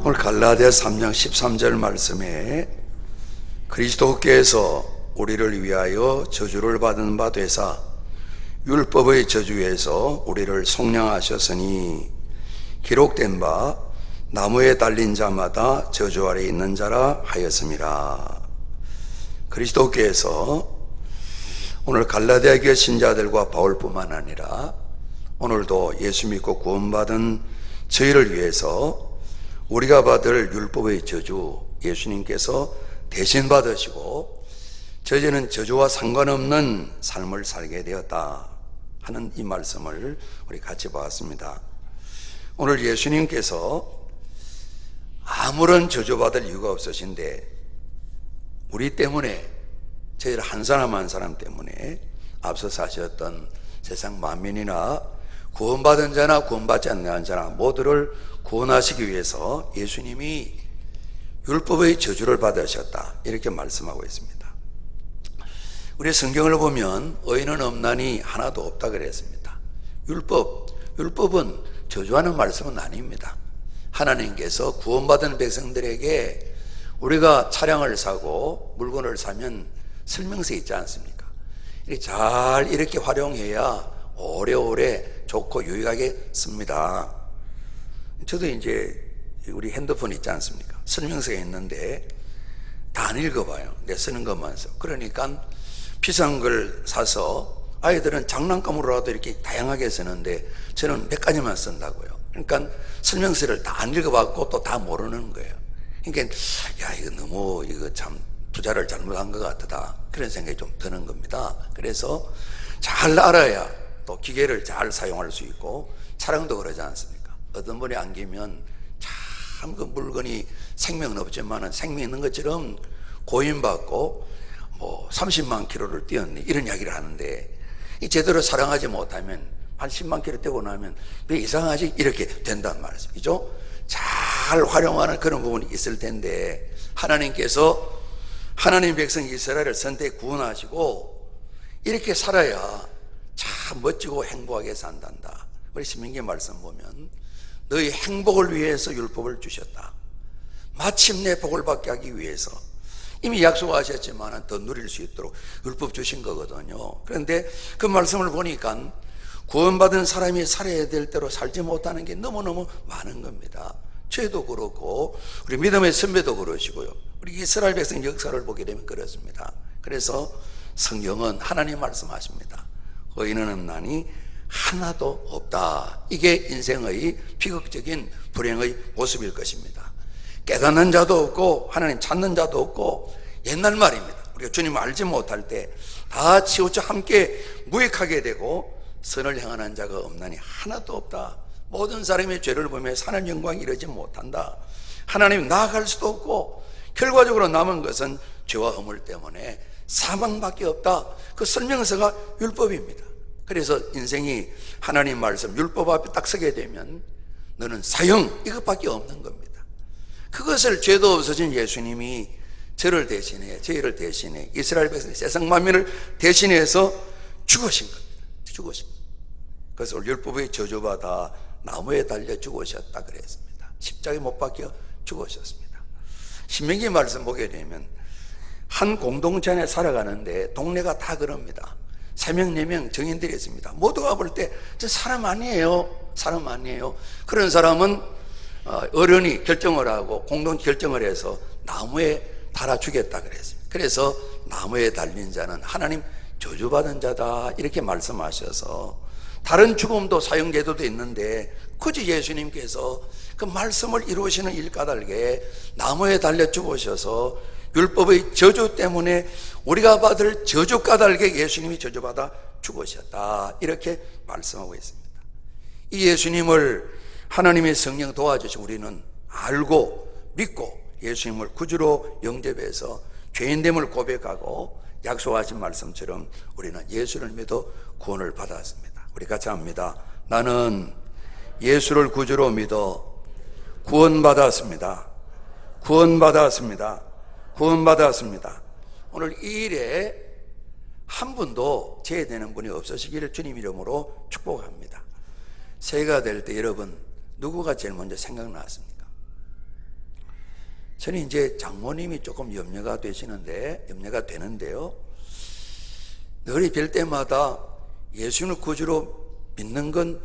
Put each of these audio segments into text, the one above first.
오늘 갈라디아서 3장 13절 말씀에 그리스도께서 우리를 위하여 저주를 받은 바 되사 율법의 저주에서 우리를 속량하셨으니 기록된 바 나무에 달린 자마다 저주 아래 있는 자라 하였음이라. 그리스도께서 오늘 갈라디아 교회 신자들과 바울뿐만 아니라 오늘도 예수 믿고 구원받은 저희를 위해서 우리가 받을 율법의 저주 예수님께서 대신 받으시고 저희는 저주와 상관없는 삶을 살게 되었다 하는 이 말씀을 우리 같이 보았습니다. 오늘 예수님께서 아무런 저주받을 이유가 없으신데 우리 때문에, 저희들 한 사람 한 사람 때문에 앞서서 하셨던 세상 만민이나 구원받은 자나 구원받지 않는 자나 모두를 구원하시기 위해서 예수님이 율법의 저주를 받으셨다 이렇게 말씀하고 있습니다. 우리 성경을 보면 의인은 없나니 하나도 없다 그랬습니다. 율법은 저주하는 말씀은 아닙니다. 하나님께서 구원받은 백성들에게 우리가 차량을 사고 물건을 사면 설명서 있지 않습니까? 이렇게 활용해야 오래오래 좋고 유익하게 씁니다. 저도 이제 우리 핸드폰 있지 않습니까? 설명서가 있는데 다 안 읽어봐요. 내 쓰는 것만 써. 그러니까 비싼 걸 사서 아이들은 장난감으로라도 이렇게 다양하게 쓰는데 저는 몇 가지만 쓴다고요. 그러니까 설명서를 다 안 읽어봤고 또 다 모르는 거예요. 그러니까 이거 참 투자를 잘못한 것 같다 그런 생각이 좀 드는 겁니다. 그래서 잘 알아야 또 기계를 잘 사용할 수 있고 차량도 그러지 않습니까? 어떤 분이 안기면 참 그 물건이 생명은 없지만 생명 있는 것처럼 고인받고 30만 킬로를 뛰었니 이런 이야기를 하는데 제대로 사랑하지 못하면 한 10만 킬로 뛰고 나면 왜 이상하지? 이렇게 된단 말이죠. 그죠? 잘 활용하는 그런 부분이 있을 텐데 하나님께서 하나님 백성 이스라엘을 선택 구원하시고 이렇게 살아야 참 멋지고 행복하게 산단다. 우리 신명기 말씀 보면 너희 행복을 위해서 율법을 주셨다. 마침내 복을 받게 하기 위해서 이미 약속하셨지만 더 누릴 수 있도록 율법 주신 거거든요. 그런데 그 말씀을 보니까 구원받은 사람이 살아야 될 대로 살지 못하는 게 너무너무 많은 겁니다. 죄도 그렇고 우리 믿음의 선배도 그러시고요. 우리 이스라엘 백성 역사를 보게 되면 그렇습니다. 그래서 성경은 하나님 말씀하십니다. 의인은 없나니 하나도 없다. 이게 인생의 비극적인 불행의 모습일 것입니다. 깨닫는 자도 없고 하나님 찾는 자도 없고 옛날 말입니다. 우리가 주님을 알지 못할 때 다 치우쳐 함께 무익하게 되고 선을 행하는 자가 없나니 하나도 없다. 모든 사람의 죄를 보며 사는 영광이 이르지 못한다. 하나님 나아갈 수도 없고 결과적으로 남은 것은 죄와 허물 때문에 사망밖에 없다. 그 설명서가 율법입니다. 그래서 인생이 하나님 말씀 율법 앞에 딱 서게 되면 너는 사형 이것밖에 없는 겁니다. 그것을 죄도 없어진 예수님이 저희를 대신해 이스라엘 백성 세상 만민을 대신해서 죽으신 겁니다. 죽으신 겁니다. 그래서 율법의 저주받아 나무에 달려 죽으셨다 그랬습니다. 십자가에 못 박혀 죽으셨습니다. 신명기 말씀 보게 되면 한 공동체 안에 살아가는데 동네가 다 그럽니다. 3명 4명 정인들이 있습니다. 모두가 볼 때 저 사람 아니에요. 그런 사람은 어른이 결정을 하고 공동체 결정을 해서 나무에 달아 주겠다 그랬습니다. 그래서 나무에 달린 자는 하나님 저주받은 자다 이렇게 말씀하셔서 다른 죽음도 사형제도도 있는데 굳이 예수님께서 그 말씀을 이루시는 일까닭에 나무에 달려 죽으셔서 율법의 저주 때문에 우리가 받을 저주 까닭에 예수님이 저주받아 죽으셨다 이렇게 말씀하고 있습니다. 이 예수님을 하나님의 성령 도와주시고 우리는 알고 믿고 예수님을 구주로 영접해서 죄인됨을 고백하고 약속하신 말씀처럼 우리는 예수를 믿어 구원을 받았습니다. 우리 같이 합니다. 나는 예수를 구주로 믿어 구원받았습니다. 오늘 이 일에 한 분도 제외되는 분이 없으시기를 주님 이름으로 축복합니다. 새해가 될 때 여러분 누구가 제일 먼저 생각났습니까? 저는 이제 장모님이 조금 염려가 되는데요. 늘 뵐 때마다 예수님을 구주로 믿는 건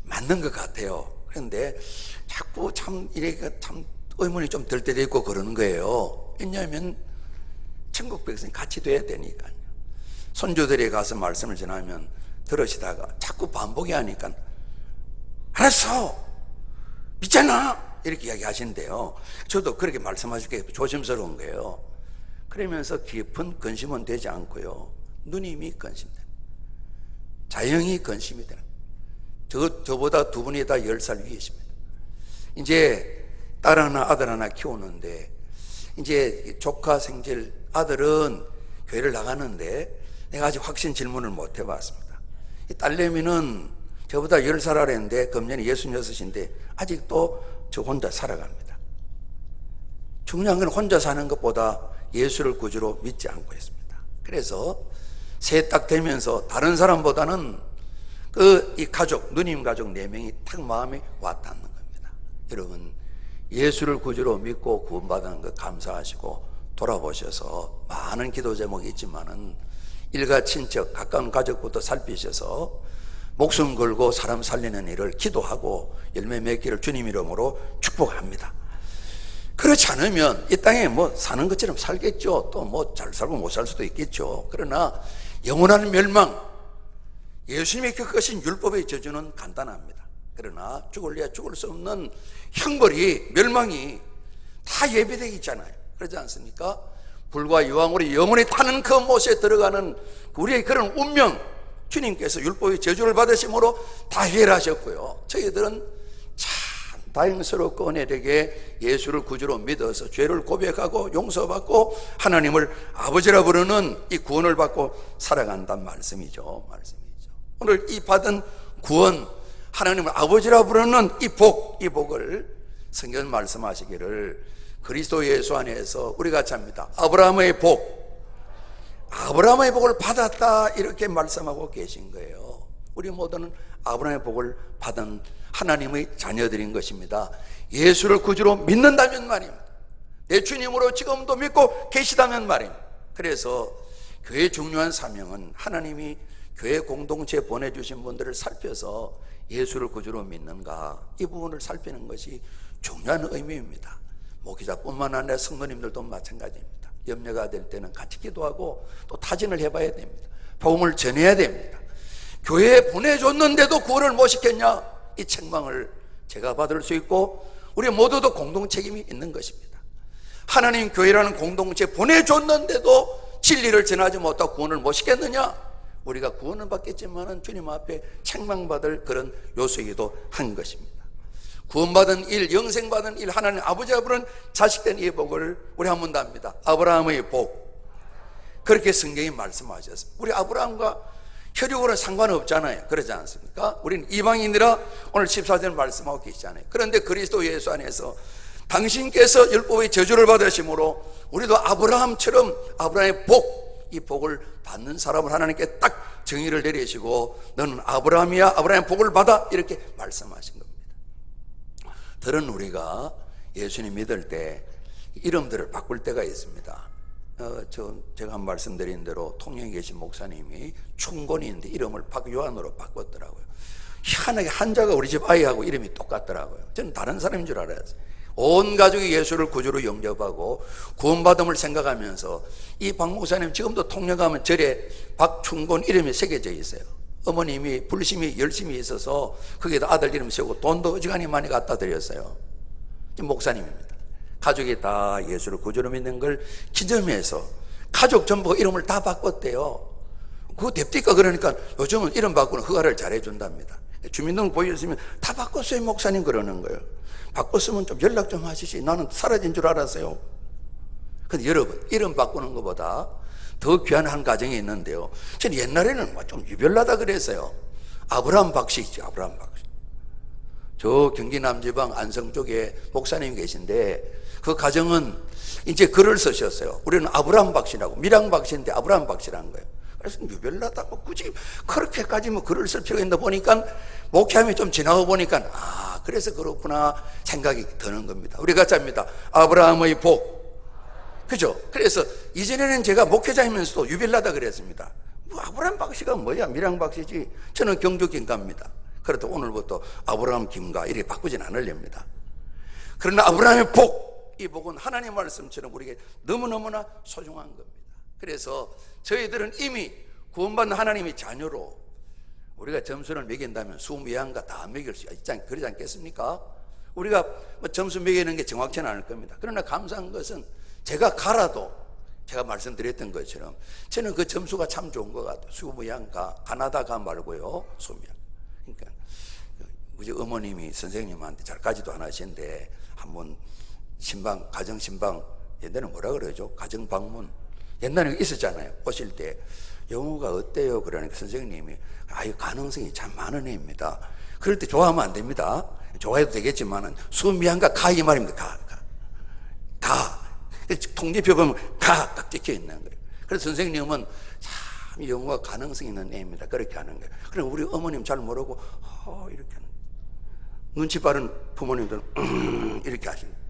맞는 것 같아요. 그런데 자꾸 참 의문이 좀 들 때도 있고 그러는 거예요. 왜냐하면 천국 백성이 같이 돼야 되니까요. 손주들이 가서 말씀을 전하면 들으시다가 자꾸 반복이 하니까 알았어, 믿잖아, 이렇게 이야기하시는데요. 저도 그렇게 말씀하실 게 조심스러운 거예요. 그러면서 깊은 근심은 되지 않고요, 누님이 근심돼요. 자영이 근심이 되는 거예요. 저보다 두 분이 다 10살 위이십니다. 이제 딸 하나 아들 하나 키우는데, 이제 조카 생질 아들은 교회를 나가는데 내가 아직 확신 질문을 못 해봤습니다. 이 딸내미는 저보다 10살 아래인데 금년에 66인데 아직도 저 혼자 살아갑니다. 중요한 건 혼자 사는 것보다 예수를 구주로 믿지 않고 있습니다. 그래서 새 딱 되면서 다른 사람보다는 이 가족, 누님 가족 4명이 딱 마음에 와닿는 겁니다. 여러분, 예수를 구주로 믿고 구원받은 것 감사하시고 돌아보셔서 많은 기도 제목이 있지만은 일가 친척, 가까운 가족부터 살피셔서 목숨 걸고 사람 살리는 일을 기도하고 열매 맺기를 주님 이름으로 축복합니다. 그렇지 않으면 이 땅에 뭐 사는 것처럼 살겠죠. 또 뭐 잘 살고 못 살 수도 있겠죠. 그러나 영원한 멸망, 예수님이 겪으신 율법의 저주는 간단합니다. 그러나 죽을래야 죽을 수 없는 형벌이, 멸망이 다 예비되어 있잖아요. 그러지 않습니까? 불과 유황으로 영원히 타는 그 못에 들어가는 우리의 그런 운명, 주님께서 율법의 저주를 받으심으로 다 해결하셨고요. 저희들은 참 다행스럽고 은혜되게 예수를 구주로 믿어서 죄를 고백하고 용서받고 하나님을 아버지라 부르는 이 구원을 받고 살아간다는 말씀이죠. 오늘 이 받은 구원, 하나님을 아버지라 부르는 이 복을 성경 말씀하시기를 그리스도 예수 안에서 우리가 잡니다. 아브라함의 복을 받았다, 이렇게 말씀하고 계신 거예요. 우리 모두는 아브라함의 복을 받은 하나님의 자녀들인 것입니다. 예수를 구주로 믿는다면 말입니다. 내 주님으로 지금도 믿고 계시다면 말입니다. 그래서 교회의 중요한 사명은 하나님이 교회 공동체에 보내주신 분들을 살펴서 예수를 구주로 믿는가, 이 부분을 살피는 것이 중요한 의미입니다. 목회자뿐만 아니라 성도님들도 마찬가지입니다. 염려가 될 때는 같이 기도하고 또 타진을 해봐야 됩니다. 복음을 전해야 됩니다. 교회에 보내줬는데도 구원을 못 시켰냐, 이 책망을 제가 받을 수 있고 우리 모두도 공동 책임이 있는 것입니다. 하나님 교회라는 공동체에 보내줬는데도 진리를 전하지 못하고 구원을 못 시켰느냐, 우리가 구원은 받겠지만 주님 앞에 책망받을 그런 요소이기도 한 것입니다. 구원받은 일, 영생받은 일, 하나님 아버지 아버지는 자식된 이 복을 우리 한 번 더 합니다. 아브라함의 복, 그렇게 성경이 말씀하셨습니다. 우리 아브라함과 혈육으로는 상관없잖아요. 그러지 않습니까? 우리는 이방인이라 오늘 14절 말씀하고 계시잖아요. 그런데 그리스도 예수 안에서 당신께서 율법의 저주를 받으심으로 우리도 아브라함처럼 아브라함의 복, 이 복을 받는 사람을 하나님께 딱 정의를 내리시고 너는 아브라함이야, 아브라함의 복을 받아, 이렇게 말씀하신 겁니다. 들은 우리가 예수님 믿을 때 이름들을 바꿀 때가 있습니다. 제가 한 말씀드린 대로 통영에 계신 목사님이 충곤인데 이름을 박요한으로 바꿨더라고요. 희한하게 한자가 우리 집 아이하고 이름이 똑같더라고요. 저는 다른 사람인 줄 알았어요. 온 가족이 예수를 구주로 영접하고 구원받음을 생각하면서 이 박 목사님 지금도 통영 가면 절에 박충곤 이름이 새겨져 있어요. 어머님이 불심이 열심히 있어서 거기에다 아들 이름 세우고 돈도 어지간히 많이 갖다 드렸어요. 목사님입니다. 가족이 다 예수를 구주로 믿는 걸 기념해서 가족 전부 이름을 다 바꿨대요. 그거 됩니까? 그러니까 요즘은 이름 바꾸는 허가를 잘 해준답니다. 주민등록 보여주시면 다 바꿨어요 목사님, 그러는 거예요. 바꿨으면 좀 연락 좀 하시지, 나는 사라진 줄 알았어요. 근데 여러분, 이름 바꾸는 것보다 더 귀한 한 가정이 있는데요, 저는 옛날에는 좀 유별나다 그랬어요. 아브라함 박씨죠. 아브라함 박씨. 저 경기 남지방 안성 쪽에 목사님 계신데 그 가정은 이제 글을 쓰셨어요. 우리는 아브라함 박씨라고, 밀양 박씨인데 아브라함 박씨라는 거예요. 그래서 유별나다고 굳이 그렇게까지 뭐 글을 쓸 필요가 있나 보니까 목회함이 좀 지나고 보니까 그래서 그렇구나 생각이 드는 겁니다. 우리가 짭니다. 아브라함의 복. 그죠? 그래서 이전에는 제가 목회자이면서도 유별나다 그랬습니다. 뭐 아브라함 박씨가 뭐야? 미랑 박씨지. 저는 경주 김가입니다. 그래도 오늘부터 아브라함 김가 이렇게 바꾸진 않으렵니다. 그러나 아브라함의 복, 이 복은 하나님 말씀처럼 우리에게 너무너무나 소중한 겁니다. 그래서 저희들은 이미 구원받는 하나님의 자녀로 우리가 점수를 매긴다면 수미양과 다 매길 수 있지 그러지 않겠습니까? 우리가 뭐 점수 매기는 게 정확치는 않을 겁니다. 그러나 감사한 것은 제가 가라도 제가 말씀드렸던 것처럼 저는 그 점수가 참 좋은 것 같아요. 수미양가, 가나다가 말고요, 수미양. 그러니까 우리 어머님이 선생님한테 잘 가지도 않으신데 한번 신방, 가정신방, 옛날에 뭐라 그러죠? 가정방문. 옛날에 있었잖아요. 오실 때 영어가 어때요? 그러니까 선생님이 이 가능성이 참 많은 애입니다. 그럴 때 좋아하면 안 됩니다. 좋아해도 되겠지만은 수미양가 가 이 말입니다. 가. 통지표 보면 가 딱 찍혀 있는 거예요. 그래서 선생님은 참 영어가 가능성 있는 애입니다. 그렇게 하는 거예요. 그럼 우리 어머님 잘 모르고 이렇게 하는 거예요. 눈치 빠른 부모님들은 이렇게 하시는 거예요.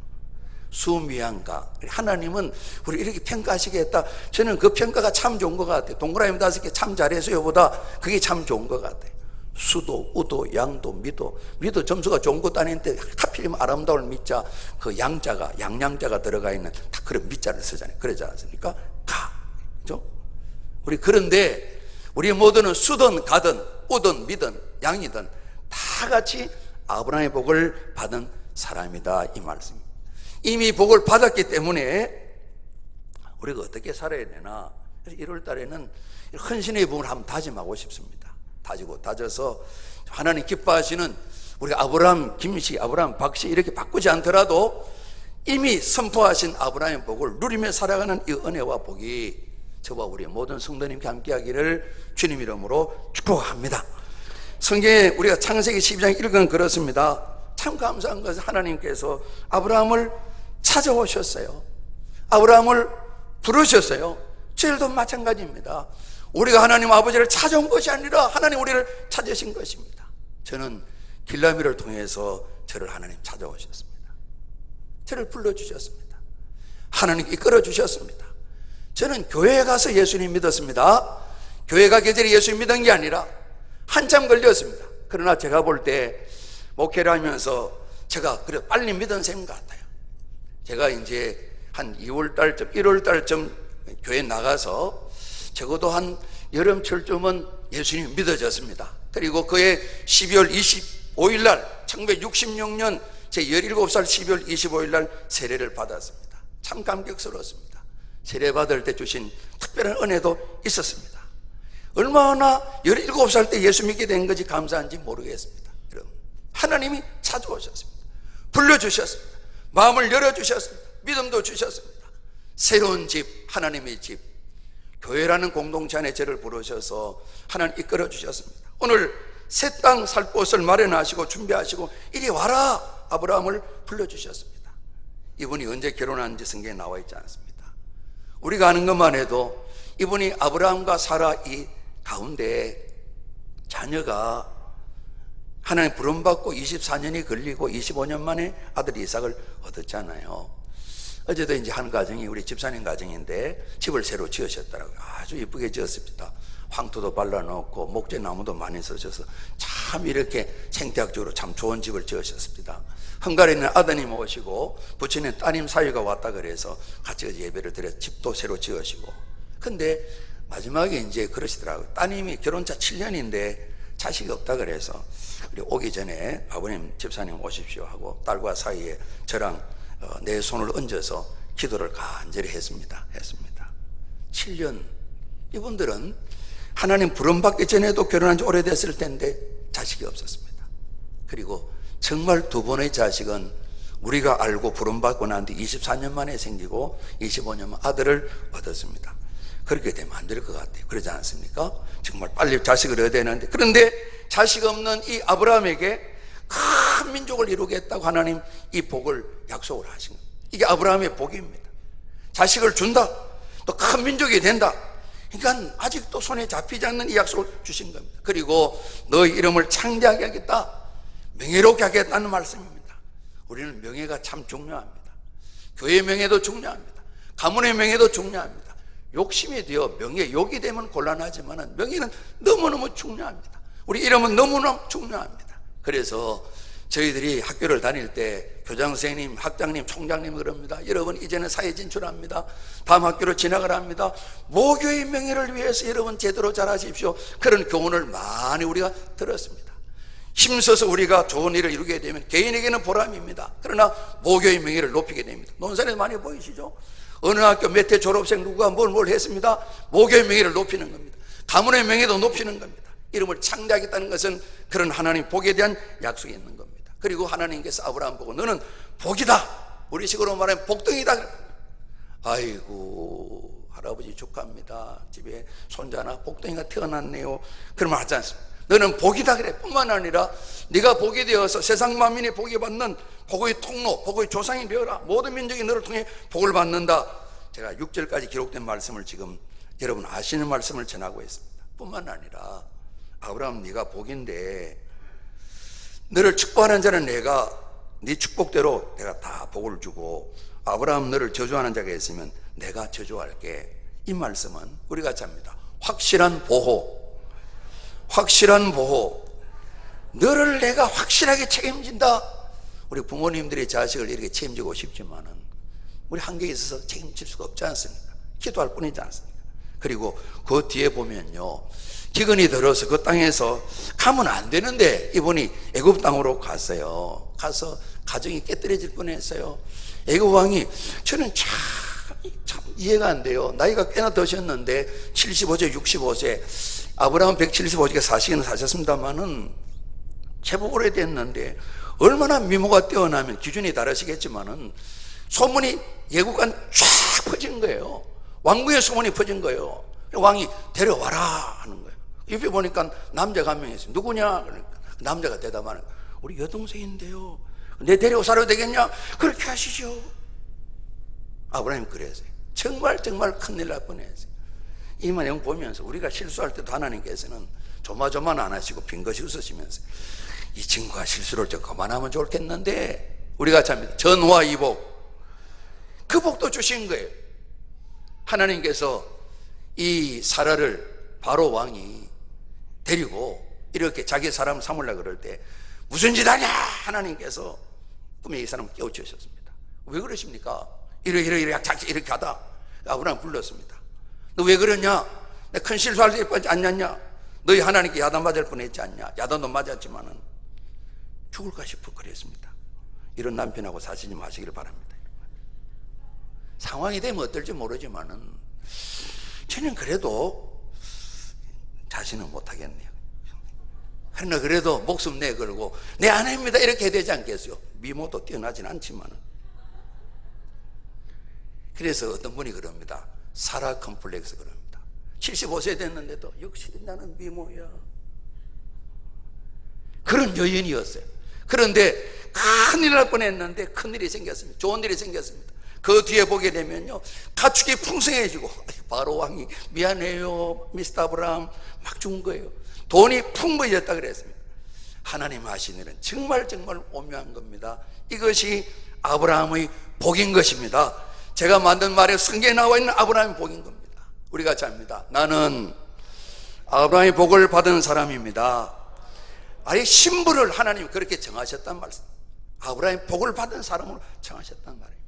수미양가. 하나님은 우리 이렇게 평가하시겠다. 저는 그 평가가 참 좋은 것 같아요. 동그라미 5개 참 잘해서요 보다 그게 참 좋은 것 같아요. 수도, 우도, 양도, 미도 점수가 좋은 것도 아닌데 하필이면 아름다울 미자, 그 양자가, 양양자가 들어가 있는 다 그런 미자를 쓰잖아요. 그러지 않습니까? 가. 그죠? 우리 그런데 우리 모두는 수든 가든 우든 미든 양이든 다 같이 아브라함의 복을 받은 사람이다, 이 말씀입니다. 이미 복을 받았기 때문에 우리가 어떻게 살아야 되나. 1월 달에는 헌신의 부분을 한번 다짐하고 싶습니다. 다져서 하나님 기뻐하시는 우리 아브라함 김씨, 아브라함 박씨 이렇게 바꾸지 않더라도 이미 선포하신 아브라함의 복을 누리며 살아가는 이 은혜와 복이 저와 우리 모든 성도님께 함께하기를 주님 이름으로 축복합니다. 성경에 우리가 창세기 12장 1건 그렇습니다. 참 감사한 것은 하나님께서 아브라함을 찾아오셨어요. 아브라함을 부르셨어요. 저희들도 마찬가지입니다. 우리가 하나님 아버지를 찾아온 것이 아니라 하나님 우리를 찾으신 것입니다. 저는 길라미를 통해서 저를 하나님 찾아오셨습니다. 저를 불러주셨습니다. 하나님 이끌어 주셨습니다. 저는 교회에 가서 예수님 믿었습니다. 교회 가기 전에 예수님 믿은 게 아니라 한참 걸렸습니다. 그러나 제가 볼 때 목회를 하면서 제가 그래 빨리 믿은 셈 같아요. 제가 이제 한 2월 달쯤 1월 달쯤 교회 나가서 적어도 한 여름철쯤은 예수님 믿어졌습니다. 그리고 그해 12월 25일 날 1966년 제 17살 12월 25일 날 세례를 받았습니다. 참 감격스러웠습니다. 세례 받을 때 주신 특별한 은혜도 있었습니다. 얼마나 17살 때 예수 믿게 된 건지 감사한지 모르겠습니다. 여러분, 하나님이 찾아오셨습니다. 불러주셨습니다. 마음을 열어주셨습니다. 믿음도 주셨습니다. 새로운 집, 하나님의 집, 교회라는 공동체 안에 저를 부르셔서 하나님 이끌어 주셨습니다. 오늘 새 땅 살 곳을 마련하시고 준비하시고 이리 와라 아브라함을 불러주셨습니다. 이분이 언제 결혼한지 성경에 나와 있지 않습니다. 우리가 아는 것만 해도 이분이 아브라함과 사라 이 가운데 자녀가 하나님 부름받고 24년이 걸리고 25년 만에 아들 이삭을 얻었잖아요. 어제도 이제 한 가정이 우리 집사님 가정인데 집을 새로 지으셨더라고요. 아주 예쁘게 지었습니다. 황토도 발라놓고 목재나무도 많이 쓰셔서 참 이렇게 생태학적으로 참 좋은 집을 지으셨습니다. 헝가리에 있는 아드님 오시고 부친의 따님 사위가 왔다 그래서 같이 예배를 드려 집도 새로 지으시고, 근데 마지막에 이제 그러시더라고요. 따님이 결혼차 7년인데 자식이 없다 그래서 우리 오기 전에 아버님 집사님 오십시오 하고 딸과 사이에 저랑 내 손을 얹어서 기도를 간절히 했습니다. 7년. 이분들은 하나님 부름받기 전에도 결혼한 지 오래됐을 텐데 자식이 없었습니다. 그리고 정말 두 번의 자식은 우리가 알고 부름받고 난 뒤 24년 만에 생기고 25년 만 아들을 얻었습니다. 그렇게 되면 안 될 것 같아요. 그러지 않습니까? 정말 빨리 자식을 얻어야 되는데, 그런데 자식 없는 이 아브라함에게 큰 민족을 이루겠다고 하나님 이 복을 약속을 하신 겁니다. 이게 아브라함의 복입니다. 자식을 준다, 또 큰 민족이 된다. 그러니까 아직도 손에 잡히지 않는 이 약속을 주신 겁니다. 그리고 너희 이름을 창대하게 하겠다, 명예롭게 하겠다는 말씀입니다. 우리는 명예가 참 중요합니다. 교회 명예도 중요합니다. 가문의 명예도 중요합니다. 욕심이 되어 명예 욕이 되면 곤란하지만 명예는 너무너무 중요합니다. 우리 이름은 너무너무 중요합니다. 그래서 저희들이 학교를 다닐 때 교장 선생님, 학장님, 총장님 그럽니다. 여러분 이제는 사회 진출합니다. 다음 학교로 진학을 합니다. 모교의 명예를 위해서 여러분 제대로 잘하십시오. 그런 교훈을 많이 우리가 들었습니다. 힘써서 우리가 좋은 일을 이루게 되면 개인에게는 보람입니다. 그러나 모교의 명예를 높이게 됩니다. 논산에 많이 보이시죠? 어느 학교 몇 해 졸업생 누구가 뭘 했습니다. 모교의 명예를 높이는 겁니다. 가문의 명예도 높이는 겁니다. 이름을 창대하겠다는 것은 그런 하나님 복에 대한 약속이 있는 겁니다. 그리고 하나님께서 아브라함 보고 너는 복이다, 우리식으로 말하면 복덩이다. 아이고 할아버지 축하합니다, 집에 손자 하나 복덩이가 태어났네요, 그러면 하지 않습니다. 너는 복이다 그래. 뿐만 아니라 네가 복이 되어서 세상 만민이 복이 받는 복의 통로, 복의 조상이 되어라. 모든 민족이 너를 통해 복을 받는다. 제가 6절까지 기록된 말씀을 지금 여러분 아시는 말씀을 전하고 있습니다. 뿐만 아니라 아브라함 네가 복인데 너를 축복하는 자는 내가 네 축복대로 내가 다 복을 주고 아브라함 너를 저주하는 자가 있으면 내가 저주할게. 이 말씀은 우리 같이 합니다. 확실한 보호, 확실한 보호. 너를 내가 확실하게 책임진다. 우리 부모님들이 자식을 이렇게 책임지고 싶지만은 우리 한계에 있어서 책임질 수가 없지 않습니까? 기도할 뿐이지 않습니까? 그리고 그 뒤에 보면요, 기근이 들어서 그 땅에서 가면 안 되는데 이분이 애굽 땅으로 갔어요. 가서 가정이 깨뜨려질 뻔했어요. 애굽 왕이 저는 참 이해가 안 돼요. 나이가 꽤나 드셨는데 75세 65세 아브라함 175세가 사시기는 사셨습니다만은 제법 오래됐는데 얼마나 미모가 뛰어나면 기준이 다르시겠지만은 소문이 예국간 쫙 퍼진 거예요. 왕궁의 소문이 퍼진 거예요. 왕이 데려와라 하는 거예요. 옆에 보니까 남자가 한 명 있어요. 누구냐? 그러니까 남자가 대답하는 거예요. 우리 여동생인데요. 내 데려오사도 되겠냐? 그렇게 하시죠. 아브라함이 그랬어요. 정말 큰일 날 뻔했어요. 이 내용 보면서 우리가 실수할 때도 하나님께서는 조마조마는 안 하시고 빈것이 웃으시면서 이 친구가 실수를 좀 그만하면 좋겠는데 우리가 참 전화 이복 그 복도 주신 거예요. 하나님께서 이 사라를 바로 왕이 데리고 이렇게 자기 사람 삼으려고 그럴 때 무슨 짓 하냐 하나님께서 꿈에 이 사람을 깨우치셨습니다. 왜 그러십니까? 이렇게 하다 아브라함 불렀습니다. 너 왜 그러냐? 내 큰 실수할 수 있지 않냐? 너희 하나님께 야단 맞을 뻔했지 않냐? 야단도 맞았지만은 죽을까 싶어 그랬습니다. 이런 남편하고 사시지 마시기를 바랍니다. 상황이 되면 어떨지 모르지만은 저는 그래도 자신은 못하겠네요. 그러나 그래도 목숨 내걸고 내 아내입니다 이렇게 해야 되지 않겠어요? 미모도 뛰어나진 않지만은. 그래서 어떤 분이 그럽니다. 사라 컴플렉스 그럽니다. 75세 됐는데도 역시 나는 미모야. 그런 여인이었어요. 그런데 큰일 날 뻔했는데 큰일이 생겼습니다. 좋은 일이 생겼습니다. 그 뒤에 보게 되면요, 가축이 풍성해지고 바로 왕이 미안해요 미스터 아브라함 막 준 거예요. 돈이 풍부해졌다 그랬습니다. 하나님 하신 일은 정말 오묘한 겁니다. 이것이 아브라함의 복인 것입니다. 제가 만든 말에 성경에 나와 있는 아브라함의 복인 겁니다. 우리가 잡니다. 나는 아브라함의 복을 받은 사람입니다. 아예 신분을 하나님이 그렇게 정하셨단 말씀. 아브라함의 복을 받은 사람으로 정하셨단 말이에요.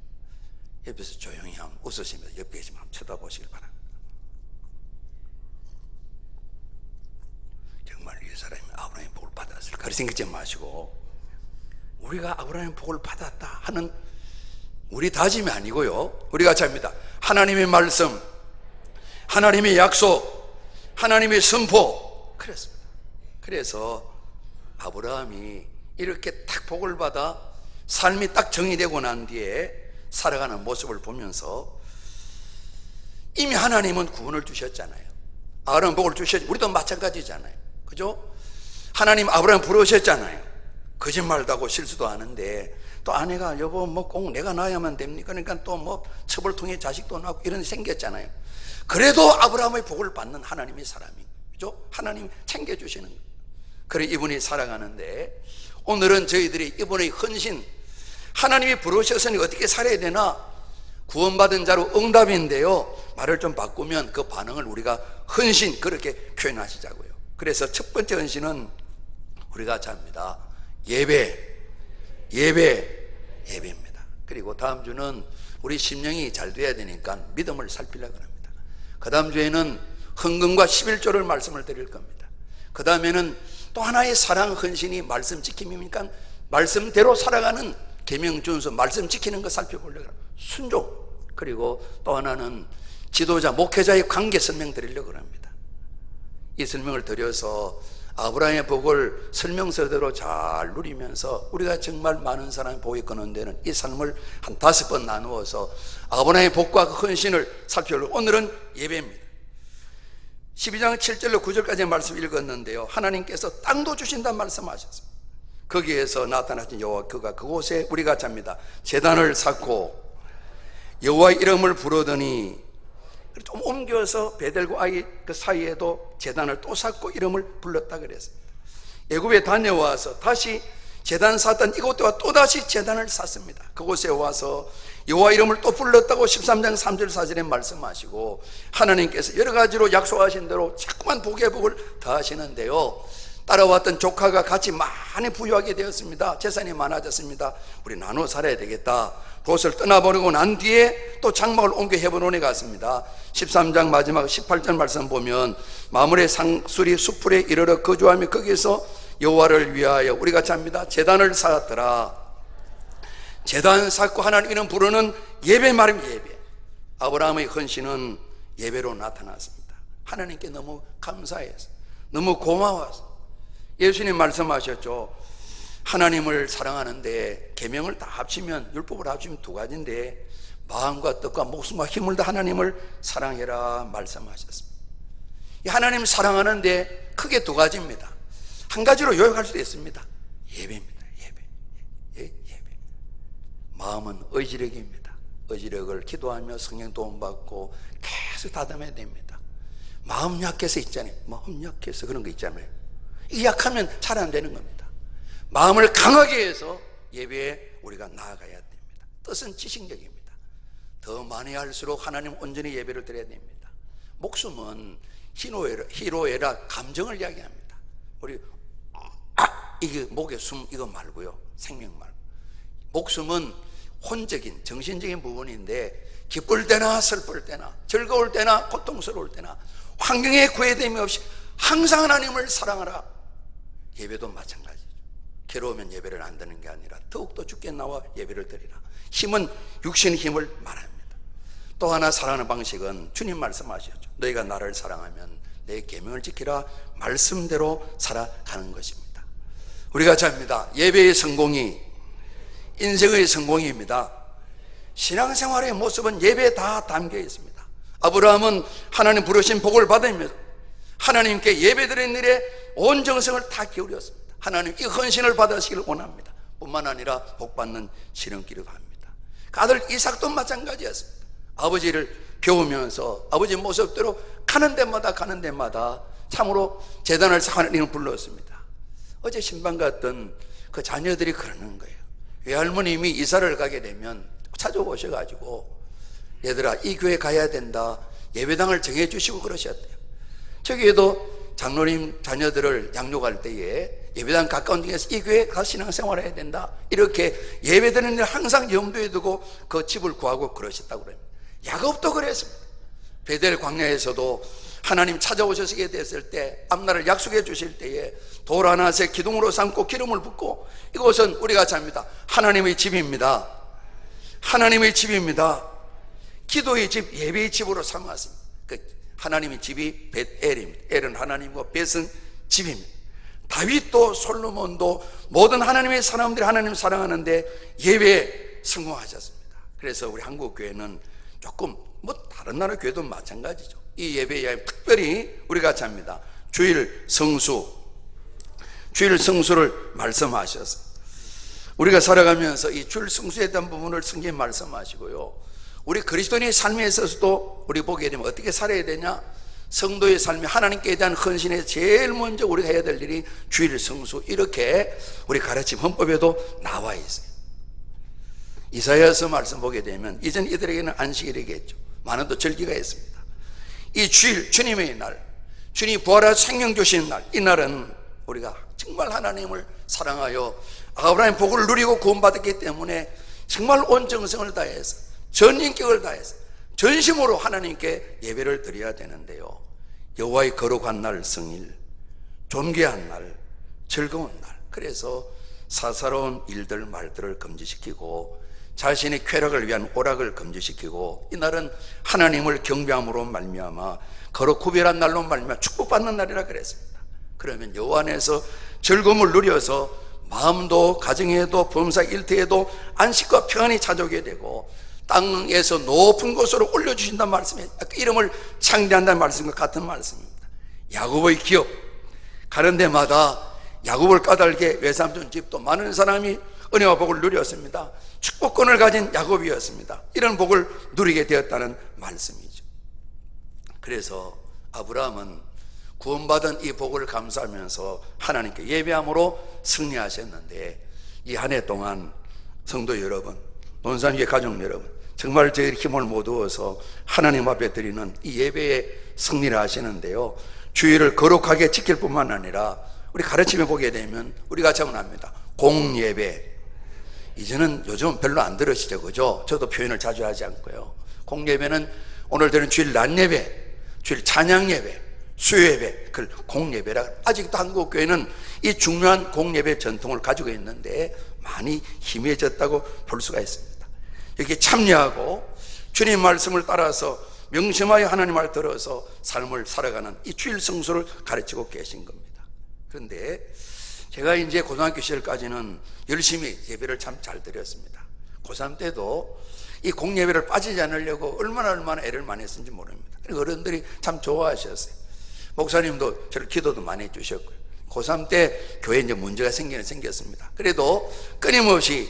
옆에서 조용히 한번 웃으시면서 옆에 계시면 한번 쳐다보시길 바랍니다. 정말 이 사람이 아브라함의 복을 받았을까? 그렇게 생각지 마시고 우리가 아브라함의 복을 받았다 하는 우리 다짐이 아니고요, 우리가 잡니다. 하나님의 말씀, 하나님의 약속, 하나님의 선포 그랬습니다. 그래서 아브라함이 이렇게 딱 복을 받아 삶이 딱 정의되고 난 뒤에 살아가는 모습을 보면서 이미 하나님은 구원을 주셨잖아요. 아브라함 복을 주셨지. 우리도 마찬가지잖아요. 그죠? 하나님 아브라함 부르셨잖아요. 거짓말도 하고 실수도 하는데 또 아내가 여보 뭐 꼭 내가 낳아야만 됩니까? 그러니까 또 뭐 첩을 통해 자식도 낳고 이런 게 생겼잖아요. 그래도 아브라함의 복을 받는 하나님의 사람이죠. 하나님 챙겨주시는 거예요. 그래 이분이 살아가는데 오늘은 저희들이 이분의 헌신, 하나님이 부르셔서니 어떻게 살아야 되나, 구원받은 자로 응답인데요, 말을 좀 바꾸면 그 반응을 우리가 헌신, 그렇게 표현하시자고요. 그래서 첫 번째 헌신은 우리가 잡니다. 예배입니다. 그리고 다음 주는 우리 심령이 잘 돼야 되니까 믿음을 살피려고 합니다. 그 다음 주에는 헌금과 11조를 말씀을 드릴 겁니다. 그 다음에는 또 하나의 사랑 헌신이 말씀 지킴입니까? 말씀대로 살아가는 계명 준수, 말씀 지키는 거 살펴보려고 합니다. 순종. 그리고 또 하나는 지도자, 목회자의 관계 설명 드리려고 합니다. 이 설명을 드려서 아브라함의 복을 설명서대로 잘 누리면서 우리가 정말 많은 사람이 복이 끄는 데는 이 삶을 한 5번 나누어서 아브라함의 복과 그 헌신을 살펴보려고. 오늘은 예배입니다. 12장 7절로 9절까지 말씀 읽었는데요, 하나님께서 땅도 주신다는 말씀하셨습니다. 거기에서 나타나신 여호와, 그가 그곳에 우리가 잡니다. 제단을 쌓고 여호와의 이름을 부르더니, 좀 옮겨서 베델과 아이 그 사이에도 제단을 또 쌓고 이름을 불렀다 그랬습니다. 애굽에 다녀와서 다시 제단 쌓던 이곳에와 또다시 제단을 쌓습니다. 그곳에 와서 여호와 이름을 또 불렀다고 13장 3절 4절에 말씀하시고, 하나님께서 여러 가지로 약속하신 대로 자꾸만 복의 복을 더하시는데요, 따라왔던 조카가 같이 많이 부유하게 되었습니다. 재산이 많아졌습니다. 우리 나눠 살아야 되겠다. 그것을 떠나버리고 난 뒤에 또 장막을 옮겨 헤브론에 갔습니다. 13장 마지막 18절 말씀 보면, 마물의 상수리 수풀에 이르러 거주하며 거기서 여호와를 위하여 우리가 잡니다. 제단을 쌓았더라. 제단 쌓고 하나님 이름 부르는 예배 말입니다. 예배. 아브라함의 헌신은 예배로 나타났습니다. 하나님께 너무 감사해서, 너무 고마워서. 예수님 말씀하셨죠. 하나님을 사랑하는데 계명을 다 합치면, 율법을 합치면 2가지인데 마음과 뜻과 목숨과 힘을 다 하나님을 사랑해라 말씀하셨습니다. 이 하나님 사랑하는데 크게 2가지입니다. 한 가지로 요약할 수도 있습니다. 예배입니다. 예배. 마음은 의지력입니다. 의지력을 기도하며 성령 도움받고 계속 다듬어야 됩니다. 마음 약해서 있잖아요. 마음 약해서 그런 거 있잖아요. 이 약하면 잘 안 되는 겁니다. 마음을 강하게 해서 예배에 우리가 나아가야 됩니다. 뜻은 지식력입니다. 더 많이 할수록 하나님 온전히 예배를 드려야 됩니다. 목숨은 희로애라 감정을 이야기합니다. 우리 이게 목에 숨 이거 말고요, 생명 말고. 목숨은 혼적인 정신적인 부분인데, 기쁠 때나 슬플 때나 즐거울 때나 고통스러울 때나 환경에 구애됨이 없이 항상 하나님을 사랑하라. 예배도 마찬가지죠. 괴로우면 예배를 안 드는 게 아니라 더욱더 주께 나와 예배를 드리라. 힘은 육신의 힘을 말합니다. 또 하나 사랑하는 방식은 주님 말씀하셨죠. 너희가 나를 사랑하면 내 계명을 지키라. 말씀대로 살아가는 것입니다. 우리가 잡니다. 예배의 성공이 인생의 성공입니다. 신앙생활의 모습은 예배에 다 담겨 있습니다. 아브라함은 하나님 부르신 복을 받으면서 하나님께 예배드리는 일에 온 정성을 다 기울였습니다. 하나님 이 헌신을 받으시기를 원합니다. 뿐만 아니라 복받는 지름길을 합니다. 아들 이삭도 마찬가지였습니다. 아버지를 배우면서 아버지 모습대로 가는 데마다 참으로 제단을 하나님을 불렀습니다. 어제 신방 갔던 그 자녀들이 그러는 거예요. 외할머님이 이사를 가게 되면 찾아오셔가지고, 얘들아 이 교회 가야 된다, 예배당을 정해주시고 그러셨대요. 저기에도 장로님 자녀들을 양육할 때에 예배당 가까운 중에서 이 교회에 가서 신앙생활을 해야 된다, 이렇게 예배드리는 일 항상 염두에 두고 그 집을 구하고 그러셨다고 그래요. 야곱도 그랬습니다. 베델 광야에서도 하나님 찾아오시게 됐을 때, 앞날을 약속해 주실 때에 돌 하나에 기둥으로 삼고 기름을 붓고, 이곳은 우리가 잡니다. 하나님의 집입니다. 하나님의 집입니다. 기도의 집, 예배의 집으로 삼았습니다. 그 하나님의 집이 벳엘입니다. 엘은 하나님과 벳은 집입니다. 다윗도 솔로몬도 모든 하나님의 사람들이 하나님을 사랑하는데 예배에 성공하셨습니다. 그래서 우리 한국교회는 조금 다른 나라 교회도 마찬가지죠. 이 예배에 특별히 우리가 잡니다. 주일 성수를 말씀하셨습니다. 우리가 살아가면서 이 주일 성수에 대한 부분을 성경에 말씀하시고요, 우리 그리스도인의 삶에 있어서도 우리 보게 되면 어떻게 살아야 되냐? 성도의 삶이 하나님께 대한 헌신에 제일 먼저 우리가 해야 될 일이 주일 성수, 이렇게 우리 가르침 헌법에도 나와 있어요. 이사야서 말씀 보게 되면 이전 이들에게는 안식일이겠죠. 많은 또 절기가 있습니다. 이 주일, 주님의 날, 주님이 부활하여 생명 주시는 날, 이 날은 우리가 정말 하나님을 사랑하여 아브라함의 복을 누리고 구원받았기 때문에 정말 온 정성을 다해서, 전 인격을 다해서 전심으로 하나님께 예배를 드려야 되는데요, 여호와의 거룩한 날, 성일, 존귀한 날, 즐거운 날, 그래서 사사로운 일들 말들을 금지시키고 자신의 쾌락을 위한 오락을 금지시키고, 이날은 하나님을 경배함으로 말미암아 거룩 구별한 날로 말미암아 축복받는 날이라 그랬습니다. 그러면 여호와 안에서 즐거움을 누려서 마음도 가정에도 범사 일터에도 안식과 평안이 찾아오게 되고, 땅에서 높은 곳으로 올려주신다는 말씀이 이름을 창대한다는 말씀과 같은 말씀입니다. 야곱의 기업, 가는 데마다 야곱을 까닭에 외삼촌 집도 많은 사람이 은혜와 복을 누렸습니다. 축복권을 가진 야곱이었습니다. 이런 복을 누리게 되었다는 말씀이죠. 그래서 아브라함은 구원받은 이 복을 감사하면서 하나님께 예배함으로 승리하셨는데, 이 한 해 동안 성도 여러분, 논산교회 가족 여러분, 정말 저희 힘을 모두어서 하나님 앞에 드리는 이 예배에 승리를 하시는데요, 주일을 거룩하게 지킬 뿐만 아니라 우리 가르침에 보게 되면 우리가 정합니다. 공예배, 이제는 요즘 별로 안 들으시죠, 그죠? 저도 표현을 자주 하지 않고요. 공예배는 오늘 드리는 주일 낮예배, 주일 찬양예배, 수요예배, 그걸 공예배라. 아직도 한국 교회는 이 중요한 공예배 전통을 가지고 있는데 많이 희미해졌다고 볼 수가 있습니다. 여기에 참여하고 주님 말씀을 따라서 명심하여 하나님 말 들어서 삶을 살아가는 이 주일 성수를 가르치고 계신 겁니다. 그런데 제가 이제 고등학교 시절까지는 열심히 예배를 참 잘 드렸습니다. 고3 때도 이 공예배를 빠지지 않으려고 얼마나 애를 많이 했는지 모릅니다. 어른들이 참 좋아하셨어요. 목사님도 저를 기도도 많이 해주셨고요. 고3 때 교회에 이제 문제가 생겼습니다. 그래도 끊임없이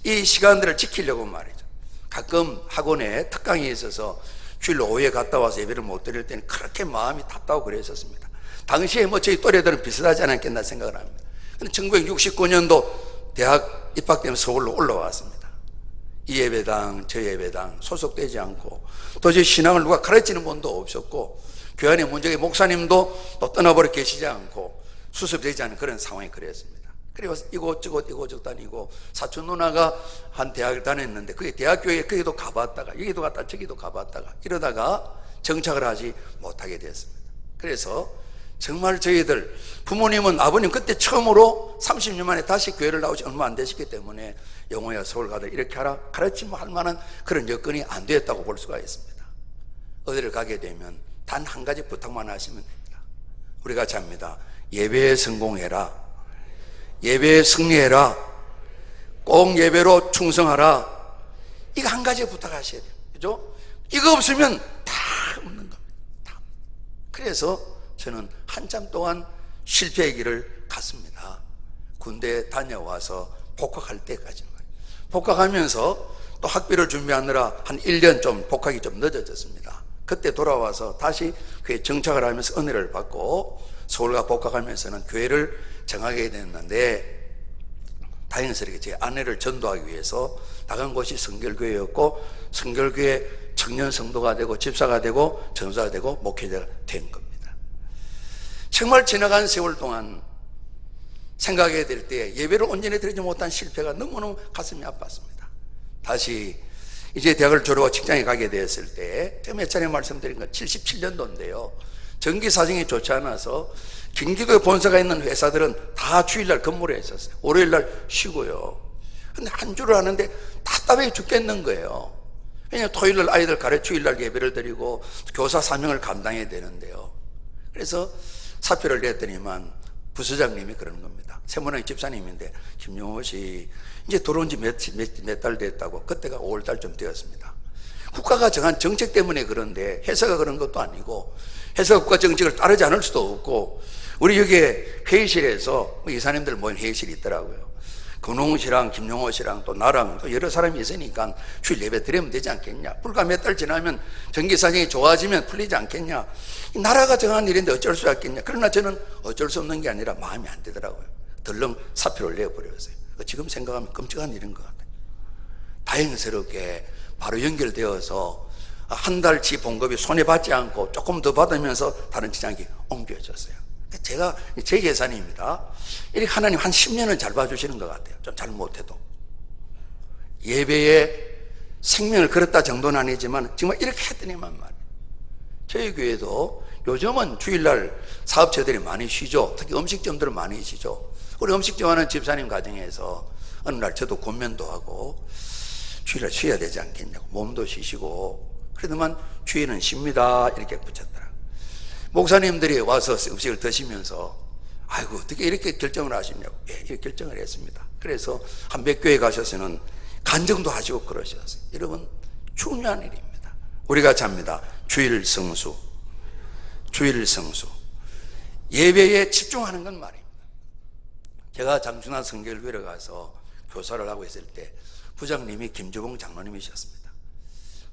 이 시간들을 지키려고 말이죠. 가끔 학원에 특강이 있어서 주일 오후에 갔다 와서 예배를 못 드릴 때는 그렇게 마음이 답답하고 그랬었습니다. 당시에 뭐 저희 또래들은 비슷하지 않았겠나 생각을 합니다. 근데 1969년도 대학 입학되면 서울로 올라왔습니다. 이 예배당 저 예배당 소속되지 않고 도저히 신앙을 누가 가르치는 분도 없었고, 교회 안에 문제의 목사님도 또 떠나버려 계시지 않고 수습되지 않은 그런 상황이 그랬습니다. 그래서 이곳저곳 다니고, 사촌 누나가 한 대학을 다녔는데 그게 대학교에 거기도 가봤다가 여기도 갔다 저기도 가봤다가 이러다가 정착을 하지 못하게 됐습니다. 그래서 정말 저희들 부모님은, 아버님 그때 처음으로 30년 만에 다시 교회를 나오지 얼마 안 되셨기 때문에 영호야 서울 가다 이렇게 하라 가르치면 할 만한 그런 여건이 안 되었다고 볼 수가 있습니다. 어디를 가게 되면 단 한 가지 부탁만 하시면 됩니다. 우리 같이 합니다. 예배에 성공해라, 예배에 승리해라, 꼭 예배로 충성하라. 이거 한 가지 부탁하셔야 돼요. 그죠? 이거 없으면 다 없는 겁니다. 다. 그래서 저는 한참 동안 실패의 길을 갔습니다. 군대 다녀와서 복학할 때까지. 복학하면서 또 학비를 준비하느라 한 1년 좀 복학이 좀 늦어졌습니다. 그때 돌아와서 다시 교회 정착을 하면서 은혜를 받고 서울과 복학하면서는 교회를 정하게 됐는데, 다행스럽게 제 아내를 전도하기 위해서 나간 곳이 성결교회였고, 성결교회 청년 성도가 되고 집사가 되고 전사가 되고 목회자가 된 겁니다. 정말 지나간 세월 동안 생각하게 될 때 예배를 온전히 드리지 못한 실패가 너무너무 가슴이 아팠습니다. 다시 이제 대학을 졸업하고 직장에 가게 되었을 때, 제가 몇 차례 말씀드린 건 77년도인데요 전기 사정이 좋지 않아서 경기도에 본사가 있는 회사들은 다 주일날 근무를 했었어요. 월요일날 쉬고요. 근데 한 주를 하는데 답답해 죽겠는 거예요. 왜냐하면 토요일날 아이들 가르쳐 주일날 예배를 드리고 교사 사명을 감당해야 되는데요. 그래서 사표를 냈더니만 부서장님이 그러는 겁니다. 세문왕 집사님인데, 김용호 씨 이제 들어온 지 몇 달 됐다고. 그때가 5월달쯤 되었습니다. 국가가 정한 정책 때문에 그런데 회사가 그런 것도 아니고, 회사가 국가 정책을 따르지 않을 수도 없고, 우리 여기에 회의실에서 이사님들 모인 회의실이 있더라고요. 권홍 씨랑 김용호 씨랑 또 나랑 또 여러 사람이 있으니까 주일 예배 드리면 되지 않겠냐. 불과 몇 달 지나면 전기 사정이 좋아지면 풀리지 않겠냐. 이 나라가 정한 일인데 어쩔 수 없겠냐. 그러나 저는 어쩔 수 없는 게 아니라 마음이 안 되더라고요. 덜렁 사표를 내버렸어요. 지금 생각하면 끔찍한 일인 것 같아요. 다행스럽게 바로 연결되어서 한 달치 봉급이 손해받지 않고 조금 더 받으면서 다른 직장에 옮겨졌어요. 제가 제 계산입니다. 이렇게 하나님 한 10년은 잘 봐주시는 것 같아요. 좀 잘못해도 예배에 생명을 걸었다 정도는 아니지만 정말 이렇게 했더니만 말이에요. 저희 교회도 요즘은 주일날 사업체들이 많이 쉬죠. 특히 음식점들은 많이 쉬죠. 우리 음식점 하는 집사님 가정에서 어느 날 저도 권면도 하고 주일날 쉬어야 되지 않겠냐고, 몸도 쉬시고. 그러더만 주일은 쉽니다 이렇게 붙였더라. 목사님들이 와서 음식을 드시면서 아이고 어떻게 이렇게 결정을 하시냐고. 예, 이렇게 결정을 했습니다. 그래서 한 몇 교회 가셔서는 간증도 하시고 그러셨어요. 여러분 중요한 일입니다. 우리가 잡니다. 주일 성수, 주일 성수, 예배에 집중하는 건 말입니다. 제가 장준환 성결교회를 가서 교사를 하고 있을 때 부장님이 김주봉 장로님이셨습니다.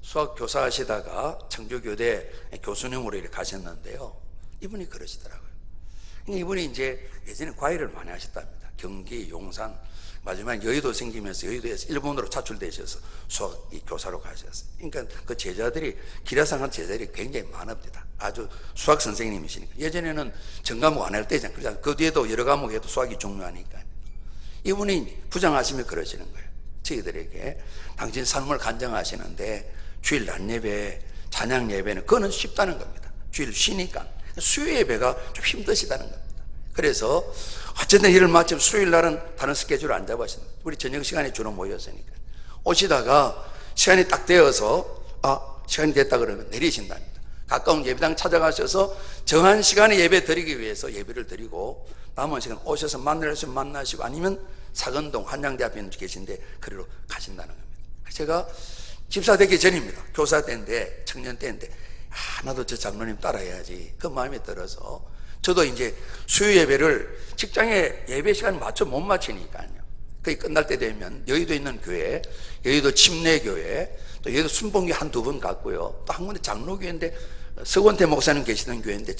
수학 교사 하시다가 청주교대 교수님으로 이렇게 가셨는데요. 이분이 그러시더라고요. 이분이 이제 예전에 과외를 많이 하셨답니다. 경기, 용산, 마지막에 여의도 생기면서 여의도에서 일본으로 차출되셔서 수학 교사로 가셨어요. 그러니까 그 제자들이, 기라상한 제자들이 굉장히 많습니다. 아주 수학 선생님이시니까. 예전에는 전과목 안 할 때잖아요. 그 뒤에도 여러 과목 해도 수학이 중요하니까요. 이분이 부장하시면 그러시는 거예요. 저희들에게 당신 삶을 간증하시는데 주일 낮 예배, 찬양 예배는 그거는 쉽다는 겁니다. 주일 쉬니까. 수요 예배가 좀 힘드시다는 겁니다. 그래서 어쨌든 일을 마치면 수요일 날은 다른 스케줄을 안 잡으신다. 우리 저녁 시간에 주로 모였으니까. 오시다가 시간이 딱 되어서 시간이 됐다 그러면 내리신답니다. 가까운 예배당 찾아가셔서 정한 시간에 예배 드리기 위해서 예배를 드리고 남은 시간 오셔서 만날 수 만나시고 아니면 사근동 한양대 앞에 계신데 그리로 가신다는 겁니다. 제가 집사 되기 전입니다. 교사 때인데, 청년 때인데 나도 저 장로님 따라야지 그 마음이 들어서 저도 이제 수요 예배를 직장에 예배 시간 맞춰 못 맞추니까요. 그게 끝날 때 되면 여의도에 있는 교회, 여의도 침례교회, 또 여의도 순복리 한두 번 갔고요. 또 한 군데 장로교회인데 서건태 목사님 계시던 교회인데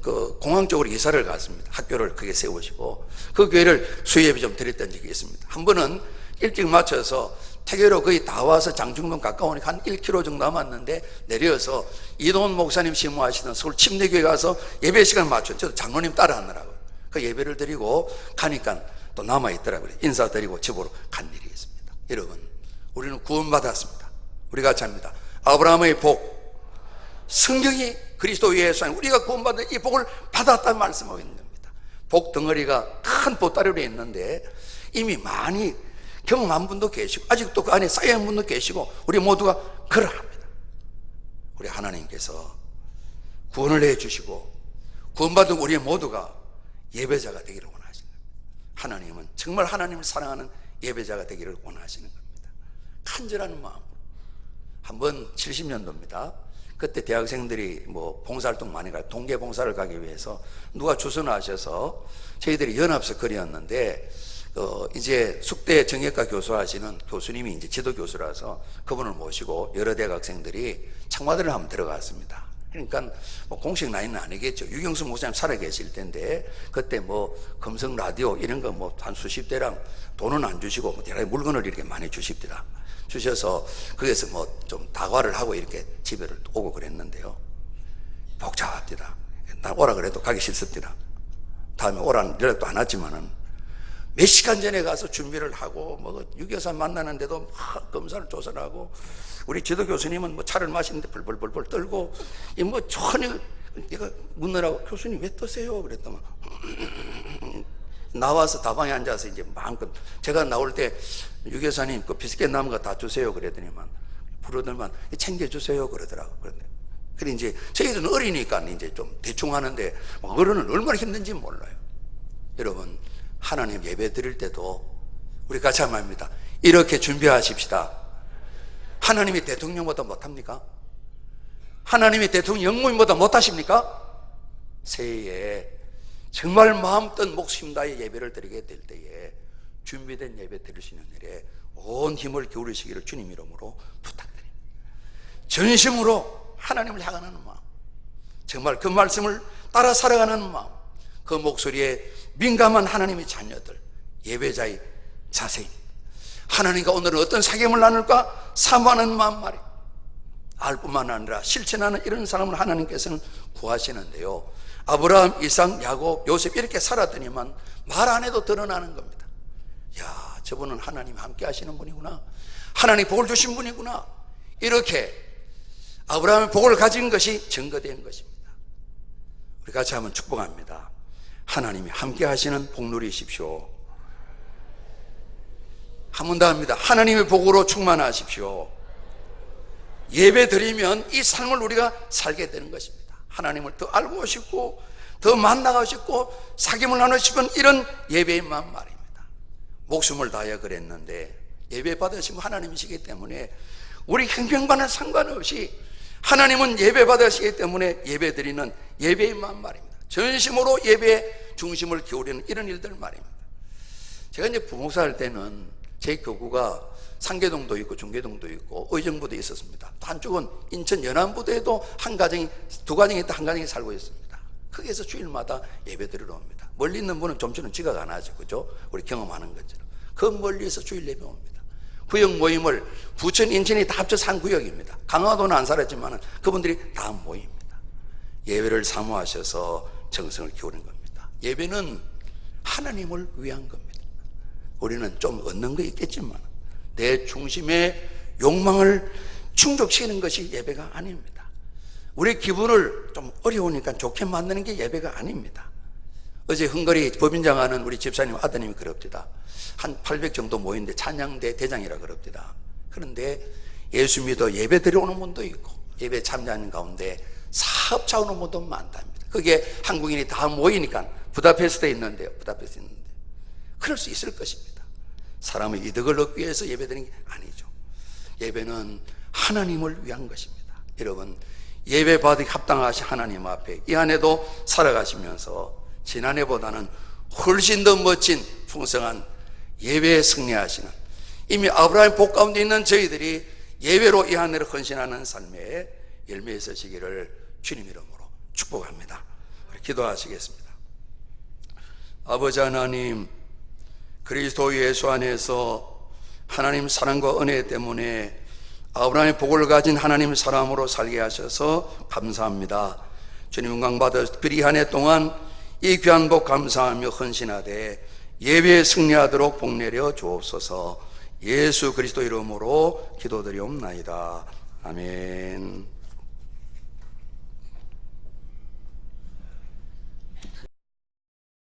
그 공항 쪽으로 이사를 갔습니다. 학교를 크게 세우시고 그 교회를 수요 예배 좀 드렸던 적이 있습니다. 한 번은 일찍 맞춰서 태교로 거의 다 와서 장충동 가까우니까 한 1km 정도 남았는데 내려서 이동훈 목사님 심무하시던 서울 침례교회 가서 예배 시간 맞춰 저도 장로님 따라하느라고요. 그 예배를 드리고 가니까 또 남아있더라고요. 인사드리고 집으로 간 일이 있습니다. 여러분 우리는 구원받았습니다. 우리가 잡니다. 아브라함의 복, 성경이 그리스도 예수님 우리가 구원받은 이 복을 받았다는 말씀하고 있는 겁니다. 복 덩어리가 큰 보따리로 있는데 이미 많이 경험한 분도 계시고 아직도 그 안에 쌓여있는 분도 계시고 우리 모두가 그러합니다. 우리 하나님께서 구원을 해주시고 구원받은 우리 모두가 예배자가 되기를 원하시는 겁니다. 하나님은 정말 하나님을 사랑하는 예배자가 되기를 원하시는 겁니다. 간절한 마음으로. 한번 70년도입니다. 그때 대학생들이 뭐 봉사활동 많이 가 동계 봉사를 가기 위해서 누가 주선하셔서 저희들이 연합서 거리였는데 이제 숙대 정형외과 교수하시는 교수님이 이제 지도 교수라서 그분을 모시고 여러 대학생들이 청와대를 한번 들어갔습니다. 그러니까 뭐 공식 라인은 아니겠죠. 유경수 목사님 살아 계실 텐데 그때 뭐 금성 라디오 이런 거 뭐 한 수십 대랑 돈은 안 주시고 뭐 여러 물건을 이렇게 많이 주십니다. 주셔서 거기서 뭐 좀 다과를 하고 이렇게 집에 오고 그랬는데요. 복잡합니다. 나 오라 그래도 가기 싫습니다. 다음에 오라는 연락도 안 왔지만은 몇 시간 전에 가서 준비를 하고 뭐 유교사 만나는데도 검사를 조사를 하고 우리 지도 교수님은 뭐 차를 마시는데 벌벌벌벌 떨고 이 뭐 전혀 내가 묻느라고 교수님 왜 떠세요? 그랬더만 나와서 다방에 앉아서 이제 마음껏 제가 나올 때 유교사님 그 비스켓 남은 거 다 주세요 그랬더니만 부르더만 챙겨주세요 그러더라고. 그래 이제 저희들은 어리니까 이제 좀 대충 하는데 어른은 얼마나 힘든지 몰라요. 여러분 하나님 예배 드릴 때도 우리 같이 한번 합니다. 이렇게 준비하십시다. 하나님이 대통령보다 못합니까? 하나님이 대통령 영무인보다 못하십니까? 새해에 정말 마음 뜬 목숨 다해 예배를 드리게 될 때에 준비된 예배 드릴 수 있는 일에 온 힘을 기울이시기를 주님 이름으로 부탁드립니다. 전심으로 하나님을 향하는 마음, 정말 그 말씀을 따라 살아가는 마음, 그 목소리에 민감한 하나님의 자녀들, 예배자의 자세입니다. 하나님과 오늘은 어떤 사귐을 나눌까 사모하는 마음 말이에요. 알 뿐만 아니라 실천하는 이런 사람을 하나님께서는 구하시는데요, 아브라함, 이삭, 야곱, 요셉 이렇게 살았더니만 말 안 해도 드러나는 겁니다. 야, 저분은 하나님 함께 하시는 분이구나, 하나님 복을 주신 분이구나, 이렇게 아브라함의 복을 가진 것이 증거된 것입니다. 우리 같이 한번 축복합니다. 하나님이 함께 하시는 복 누리십시오. 한 번 더 합니다. 하나님의 복으로 충만하십시오. 예배 드리면 이 삶을 우리가 살게 되는 것입니다. 하나님을 더 알고 싶고 더 만나고 싶고 사귐을 나누고 싶은 이런 예배의 마음 말입니다. 목숨을 다하여 그랬는데 예배 받으시면 하나님이시기 때문에 우리 형평반은 상관없이 하나님은 예배 받으시기 때문에 예배 드리는 예배의 마음 말입니다. 전심으로 예배에 중심을 기울이는 이런 일들 말입니다. 제가 이제 부목사 할 때는 제 교구가 상계동도 있고 중계동도 있고 의정부도 있었습니다. 한쪽은 인천 연안부도에도 한 가정이, 두 가정이 있다, 한 가정이 살고 있습니다. 거기에서 주일마다 예배 드리러 옵니다. 멀리 있는 분은 좀 전에 지각 안 하죠, 그죠? 우리 경험하는 것처럼 그 멀리에서 주일 예배 옵니다. 구역 모임을 부천, 인천이 다 합쳐서 한 구역입니다. 강화도는 안 살았지만 그분들이 다 모입니다. 예배를 사모하셔서 정성을 기울인 겁니다. 예배는 하나님을 위한 겁니다. 우리는 좀 얻는 거 있겠지만 내 중심의 욕망을 충족시키는 것이 예배가 아닙니다. 우리 기분을 좀 어려우니까 좋게 만드는 게 예배가 아닙니다. 어제 헝가리 법인장 하는 우리 집사님 아드님이 그럽니다. 한 800 정도 모이는데 찬양대 대장이라 그럽니다. 그런데 예수 믿어 예배 드려오는 분도 있고 예배 참여하는 가운데 사업자 오는 분도 많답니다. 그게 한국인이 다 모이니까 부다페스트에 있는데요. 부다페스트에 있는데 그럴 수 있을 것입니다. 사람의 이득을 얻기 위해서 예배드리는 게 아니죠. 예배는 하나님을 위한 것입니다. 여러분, 예배 받기 합당하신 하나님 앞에 이 안에도 살아가시면서 지난해보다는 훨씬 더 멋진 풍성한 예배에 승리하시는, 이미 아브라함 복 가운데 있는 저희들이 예배로 이 한 해를 헌신하는 삶에 열매 있으시기를 주님 이름으로 축복합니다. 기도하시겠습니다. 아버지 하나님, 그리스도 예수 안에서 하나님 사랑과 은혜 때문에 아브라함의 복을 가진 하나님 사람으로 살게 하셔서 감사합니다. 주님 영광 받아 특별히 한 해 동안 이 귀한 복 감사하며 헌신하되 예배에 승리하도록 복 내려 주옵소서. 예수 그리스도 이름으로 기도드리옵나이다. 아멘.